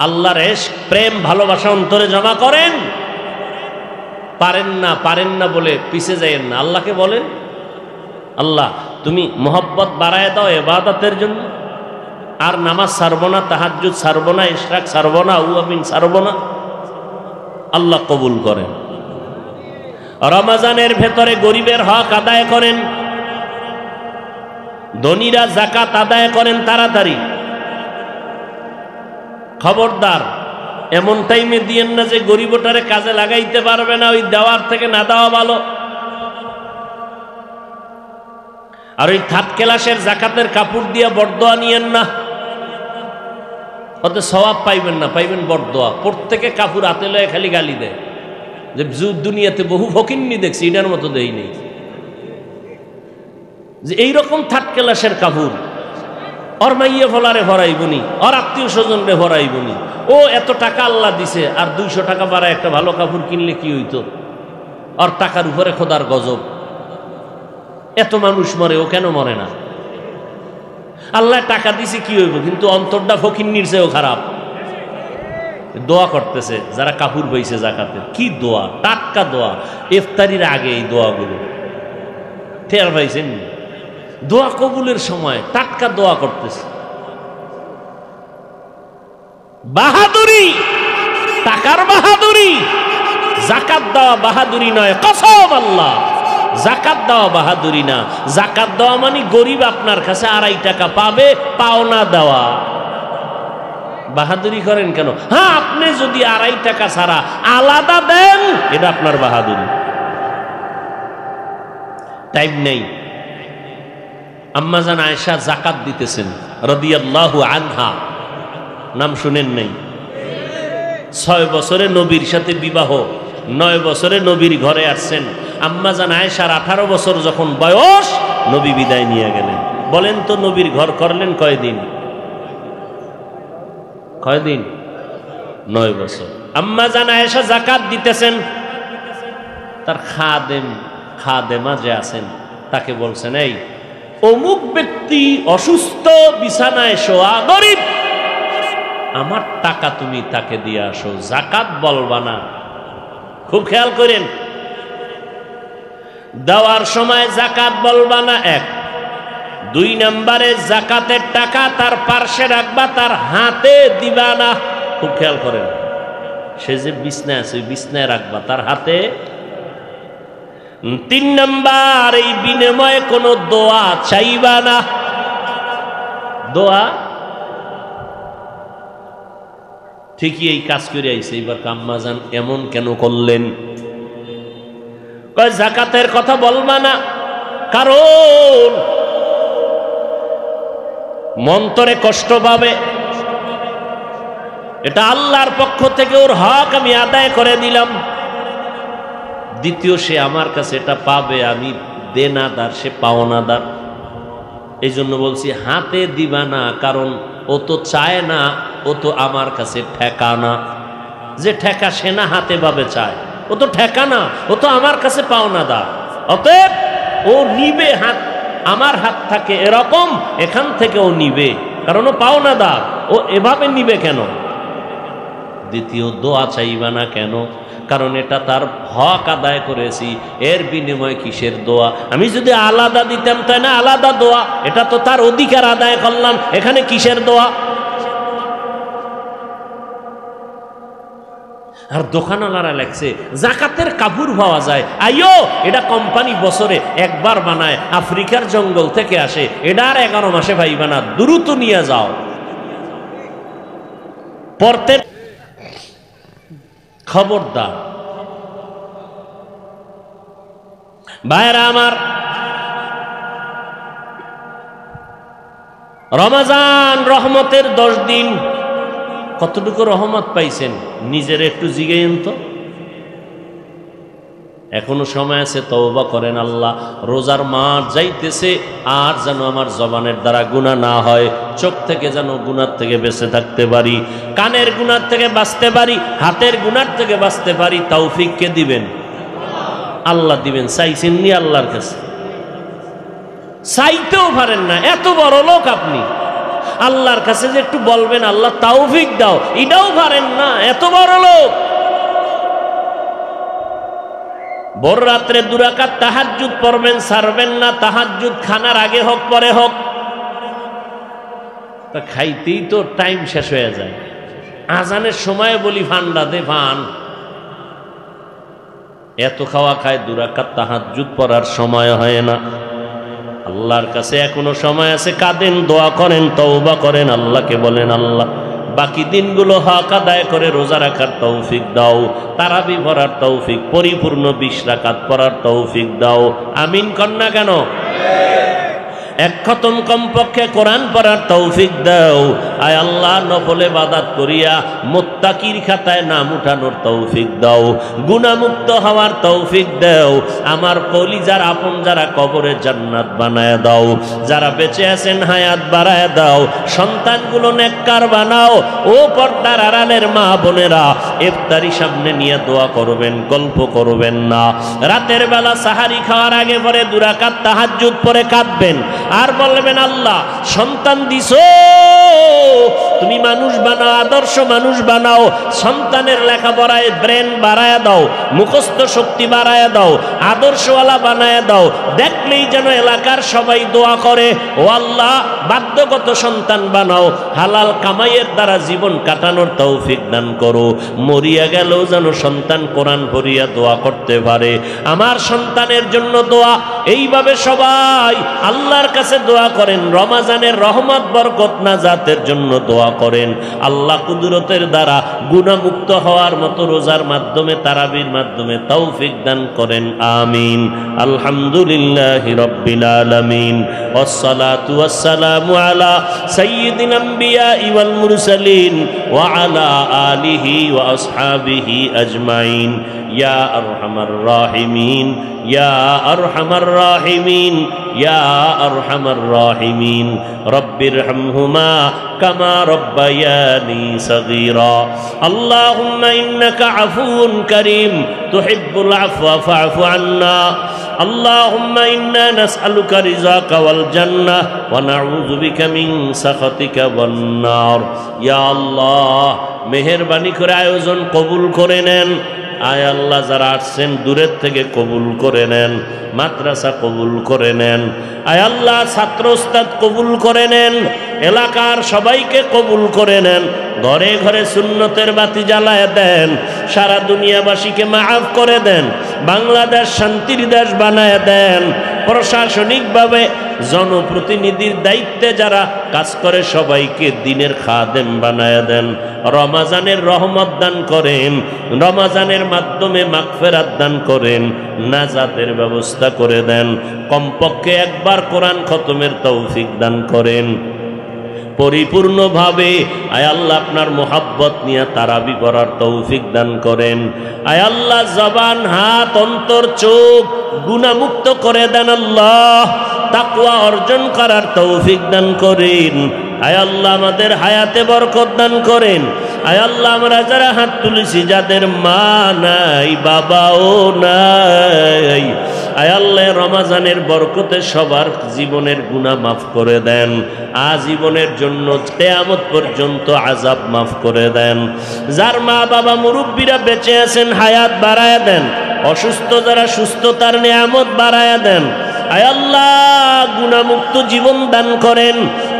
আল্লাহর ইশক প্রেম ভালোবাসা অন্তরে জমা করেন। পারেন না বলে পিছে যাইয়েন না। আল্লাহকে বলেন, আল্লাহ তুমি মোহাব্বত বাড়ায় দাও ইবাদতের জন্য, আর নামাজ ছাড়বো না, তাহাজ্জুদ ছাড়বো না, ইশরাক ছাড়বো না, আউয়াবিন ছাড়বো না। আল্লাহ কবুল করেন। রমজানের ভেতরে গরিবের হক আদায় করেন, ধনীরা যাকাত আদায় করেন তাড়াতাড়ি। খবরদার এমন টাইমে দিয়েন না যে গরিবটারে কাজে লাগাইতে পারবে না, ওই দেওয়ার থেকে না দেওয়া ভালো। আর ওই থার্ড ক্লাসের জাকাতের কাপড় দিয়ে বরদোয়া নিয়েন না, ওতে সওয়াব পাইবেন না, পাইবেন বরদোয়া। প্রত্যেকে কাপড় হাতে লয়ে খালি গালি দেয় যে দুনিয়াতে বহু ফকিন্নি দেখছি, এটার মতো দেই নেই। যে এইরকম থার্ড ক্লাসের কাপড় ওর মাইয়ে ফলারে ভরাইবনি, ওর আত্মীয় স্বজনরে ভরাইবনি। ও এত টাকা আল্লাহ দিছে, আর 200 টাকা বাড়ায় একটা ভালো কাপড় কিনলে কি হইতো? ওর টাকার উপরে খোদার গজব। এত মানুষ মরে, ও কেন মরে না? আল্লাহ টাকা দিছে কি হইব, কিন্তু অন্তরটা ফকিন্নির চেয়েও খারাপ। দোয়া করতেছে যারা কাপড় বইছে জাকাতে, কি দোয়া, টাটকা দোয়া। ইফতারির আগে এই দোয়াগুলো টের পাইছেন? দোয়া কবুলের সময় টাটকা দোয়া করতেছে। বাহাদুরি, টাকার বাহাদুরি। জাকাত দেওয়া বাহাদুরি নয়, কসম আল্লাহ, জাকাত দেওয়া বাহাদুরি না। জাকাত দেওয়া মানে গরিব আপনার কাছে 2.5 টাকা পাবে, পাওনা দেওয়া। বাহাদুরি করেন কেন? হ্যাঁ, আপনি যদি 2.5 টাকা ছাড়া আলাদা দেন, এটা আপনার বাহাদুরি। টাইম নেই। আম্মাজান আয়েশা জাকাত দিতেছেন রাদিয়াল্লাহু আনহা, নাম শুনেন নাই? 6 বছরে নবীর সাথে বিবাহ, 9 বছরে নবীর ঘরে আসছেন। আম্মাজান আয়েশার 18 বছর যখন বয়স, নবী বিদায় নিয়ে গেলেন। বলেন তো নবীর ঘর করলেন কয়দিন? 9 বছর। আম্মাজান আয়েশা জাকাত দিতেছেন, তার খাদেমা যে আছেন তাকে বলছেন, এই অমুক ব্যক্তি অসুস্থ, বিছানায় শোয়া, গরিব, আমার টাকা তুমি তাকে দিয়ে আসো, জাকাত বলবা না। খুব খেয়াল করেন, দেওয়ার সময় জাকাত বলবা না, 1। 2 নম্বরে জাকাতের টাকা তার পার্শ্বে রাখবা, তার হাতে দিবা না। খুব খেয়াল করেন, সে যে বিছনায় আছে ওই বিছনায় রাখবা, তার হাতে। 3 নম্বর, এই বিনিময়ে কোনো দোয়া চাইবা না। দোয়া ঠিকই এই কাজ করে আইছে। এবার আম্মাজান এমন কেন করলেন? কয় জাকাতের কথা বলবা না, কারণ মন্তরে কষ্ট পাবে। এটা আল্লাহর পক্ষ থেকে ওর হক আমি আদায় করে দিলাম। দ্বিতীয়, সে আমার কাছে এটা পাবে, আমি দেনাদার, সে পাওনাদার। এই জন্য বলছি হাতে দিবা না, কারণ ও তো চায় না, ও তো আমার কাছে ঠেকা না। যে ঠেকা সে না হাতে ভাবে চায়, ও তো ঠেকা না, ও তো আমার কাছে পাওনাদার। অতএব ও নিবে, হাত আমার হাত থাকে এরকম, এখান থেকে ও নিবে, কারণ ও পাওনাদার। ও এভাবে নিবে কেন? দ্বিতীয়, দোয়া চাইবা না কেন? কারণ এটা তার হক আদায় করেছি, এর বিনিময়ে কিসের দোয়া? আমি যদি আলাদা দিতাম, তাই না আলাদা দোয়া, এটা তো তার অধিকার আদায় করলাম, এখানে কিসের দোয়া? আর দোকানওয়ালারা লেখছে জাকাতের কাপড় পাওয়া যায়, আইও এটা কোম্পানি বছরে একবার বানায়, আফ্রিকার জঙ্গল থেকে আসে, এটা আর 11 মাসে পাইবা না, দ্রুত নিয়ে যাও। পড়তে খবরদার। ভাইরা আমার, রমজান রহমতের 10 দিন, কতটুকু রহমত পাইছেন নিজের একটু জিজ্ঞেন তো। এখনো সময় আছে, তওবা করেন। আল্লাহ, রোজার মাস যাইতেছে, আর যেন আমার জবানের দ্বারা গুনাহ না হয়, চোখ থেকে যেন গুনাহ থেকে বেঁচে থাকতে পারি, কানের গুনাহ থেকে বাঁচতে পারি, হাতের গুনাহ থেকে বাঁচতে পারি। তৌফিক কে দিবেন? আল্লাহ দিবেন। চাইছেন নি আল্লাহর কাছে? চাইতেও পারেন না, এত বড় লোক আপনি। আল্লাহর কাছে যে একটু বলবেন আল্লাহ তৌফিক দাও, এটাও পারেন না, এত বড় লোক। ভোর রাত্রে 2 রাকাত তাহাজ্জুদ পড়বেন, ছাড়বেন না। তাহাজ্জুদ খানার আগে হোক পরে হোক, তা খাইতেই তো টাইম শেষ হয়ে যায়। আজানের সময় বলি ফান্ডা দে ফান, এত খাওয়া খায় 2 রাকাত তাহাজ্জুদ পড়ার সময় হয় না। আল্লাহর কাছে এখনো সময় আছে, কাঁদেন, দোয়া করেন, তওবা করেন, আল্লাহকে বলেন আল্লাহ বাকি দিনগুলো হক আদায় করে রোজা রাখার তৌফিক দাও, তারাবি পড়ার তৌফিক, পরিপূর্ণ 20 রাকাত পড়ার তৌফিক দাও। আমিন কন্যা কেন? এক খতম কমপক্ষে কোরআন পড়ার তৌফিক দাও। আয় আল্লাহ, নফল ইবাদত করিয়া মুত্তাকির খাতায় নাম উঠানোর তৌফিক দাও, গুনাহমুক্ত হওয়ার তৌফিক দাও। আমার কলিজার আপন যারা কবরে জান্নাত বানায় দাও, যারা বেঁচে আছেন হায়াত বাড়ায় দাও, সন্তানগুলো নেককার বানাও। ও পর্দার আড়ালের মা বোনেরা, ইফতারি সামনে নিয়ে দোয়া করবেন, গল্প করবেন না। রাতের বেলা সাহারি খাওয়ার আগে পরে 2 রাকাত তাহাজ্জুদ পড়ে কাঁদবেন, আর বলবেন আল্লাহ সন্তান দিছো, তুমি মানুষ বানাও, আদর্শ মানুষ বানাও, সন্তানের লেখাপড়ায় ব্রেন বাড়ায় দাও, মুখস্থ শক্তি বাড়ায় দাও, আদর্শওয়ালা বানায় দাও। দেখলেই যেন এলাকার সবাই দোয়া করে, ও আল্লাহ বাধ্যগত সন্তান বানাও, হালাল কামাইয়ের দ্বারা জীবন কাটানোর তৌফিক দান করো। মরিয়া গেলেও যেন সন্তান কোরআন পড়িয়া দোয়া করতে পারে। আমার সন্তানের জন্য দোয়া। এইভাবে সবাই আল্লাহর কাছে দোয়া করেন, রমজানের রহমত বরকত নাজাতের জন্য দোয়া করেন। আল্লাহ কুদরতের দ্বারা গুনাহমুক্ত হওয়ার মতো রোজার মাধ্যমে, তারাবির মাধ্যমে তৌফিক দান করেন। আমিন। আলহামদুলিল্লাহি রাব্বিল আলামিন, ওয়াসসালাতু ওয়াসসালামু আলা সাইয়্যিদিল আম্বিয়া ওয়াল মুরসালিন ওয়া আলা আলিহি ওয়া আসহাবিহি আজমাইন। ইয়া আরহামার রাহিমিন, ইয়া আরহামার রাহিমিন, ইয়া আরহামার রাহিমিন। রব্বিরহামহুমা কামা রব্বায়ানি সগীরা। আল্লাহুম্মা ইন্নাকা আফুউন কারীম তুহিব্বুল আফওয়া ফা'ফু আন্না। আল্লাহুম্মা ইন্না নাসআলুকা রিযাকা ওয়াল জান্নাহ ওয়া নাউযু বিকা মিন সাখাতিকা ওয়ান নার। ইয়া আল্লাহ, মেহেরবানি করে আয়োজন কবুল করে নেন। আয় আল্লাহ, যারা আসছেন দূরের থেকে কবুল করে নেন, মাদ্রাসা কবুল করে নেন। আয় আল্লাহ, ছাত্র ওস্তাদ কবুল করে নেন, এলাকার সবাইকে কবুল করে নেন। ঘরে ঘরে সুন্নতের বাতি জ্বালায় দেন, সারা দুনিয়াবাসীকে মাফ করে দেন, বাংলাদেশ শান্তির দেশ বানায় দেন। প্রশাসনিকভাবে জনপ্রতিনিধির দায়িত্বে যারা কাজ করে সবাইকে দিনের খাদেম বানায় দেন। রমজানের রহমত দান করেন, রমজানের মাধ্যমে মাগফিরাত দান করেন, নাজাতের ব্যবস্থা করে দেন। কমপক্ষে একবার কোরআন খতমের তৌফিক দান করেন। পরিপূর্ণভাবে আয় আল্লাহ আপনার মোহাব্বত নিয়ে তারাবি পড়ার তৌফিক দান করেন। আয় আল্লাহ, জবান, হাত, অন্তর, চোখ গুনাহমুক্ত করে দেন। আল্লাহ, তাকওয়া অর্জন করার তৌফিক দান করেন। আয় আল্লাহ, আমাদের হায়াতে বরকত দান করেন। আয় আল্লাহ, আমরা যারা হাত তুলেছি, যাদের মা নাই, বাবাও নাই, আয় আল্লাহ রমজানের বরকতে সবার জীবনের গুনাহ মাফ করে দেন। আজীবনের জন্য কিয়ামত পর্যন্ত আযাব মাফ করে দেন। যার মা বাবা মুরব্বীরা বেঁচে আছেন, হায়াত বাড়ায় দেন। অসুস্থ যারা, সুস্থতার নিয়ামত বাড়ায় দেন। আয় আল্লাহ, গুনাহমুক্ত জীবন দান করেন,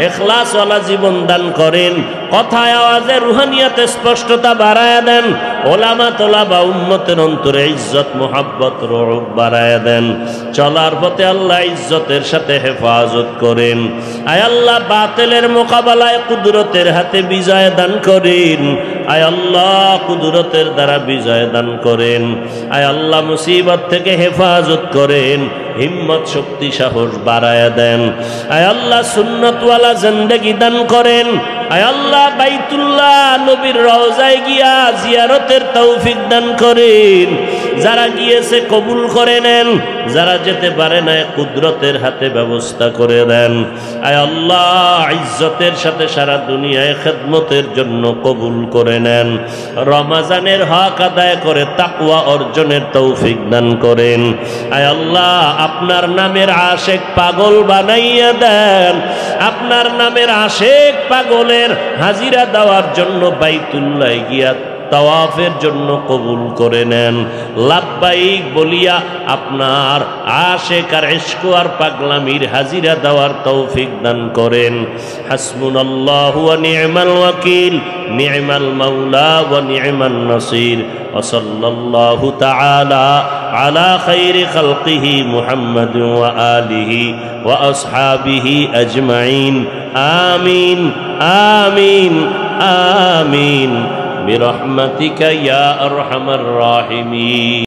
ইখলাসওয়ালা জীবন দান করেন। কথায় আওয়াজে রুহানিয়াতে স্পষ্টতা বাড়ায় দেন। ওলামা তোলাবা উম্মতের অন্তরে ইজ্জত, মুহাব্বত, রূহ বাড়ায় দেন। চলার পথে আল্লাহ ইজ্জতের সাথে হেফাজত করেন। আয় আল্লাহ, বাতিলের মোকাবেলায় কুদরতের হাতে বিজয় দান করেন। আয় আল্লাহ কুদরতের দ্বারা বিজয় দান করেন। আয় আল্লাহ মুসিবত থেকে হেফাজত করেন, হিম্মত শক্তি সাহস বাড়ায়া দেন। আয় আল্লাহ সুন্নতওয়ালা জিন্দেগি দান করেন। আয় আল্লাহ বাইতুল্লাহ নবীর রওজায় গিয়া জিয়ারতের তৌফিক দান করেন। যারা গিয়েছে কবুল করে নেন, যারা যেতে পারে না কুদরতের হাতে ব্যবস্থা করে দেন। আয় আল্লাহ ইজ্জতের সাথে সারা দুনিয়ায় খেদমতের জন্য কবুল করে নেন। রমজানের হক আদায় করে তাকওয়া অর্জনের তৌফিক দান করেন। আয় আল্লাহ আপনার নামের আশেক পাগল বানাইয়া দেন। আপনার নামের আশেক পাগলের হাজিরা দেওয়ার জন্য বাইতুল্লাহ গিয়া তাওয়াফের জন্য কবুল করে নেন। লাব্বাইক বলিয়া আপনার আশেক আর ইশক আর পাগলামির হাজিরা দেওয়ার তৌফিক দান করেন। হাসবুনাল্লাহু ওয়া নি'মাল ওয়াকিল, নি'মাল মাওলা ওয়া নি'মান নাসির। ওয়া সাল্লাল্লাহু তাআলা আলা খাইরি খালকিহি মুহাম্মাদ ওয়া আলিহি ওয়া আসহাবিহি আজমাইন। আমিন আমিন আমিন برحمتك يا أرحم الراحمين।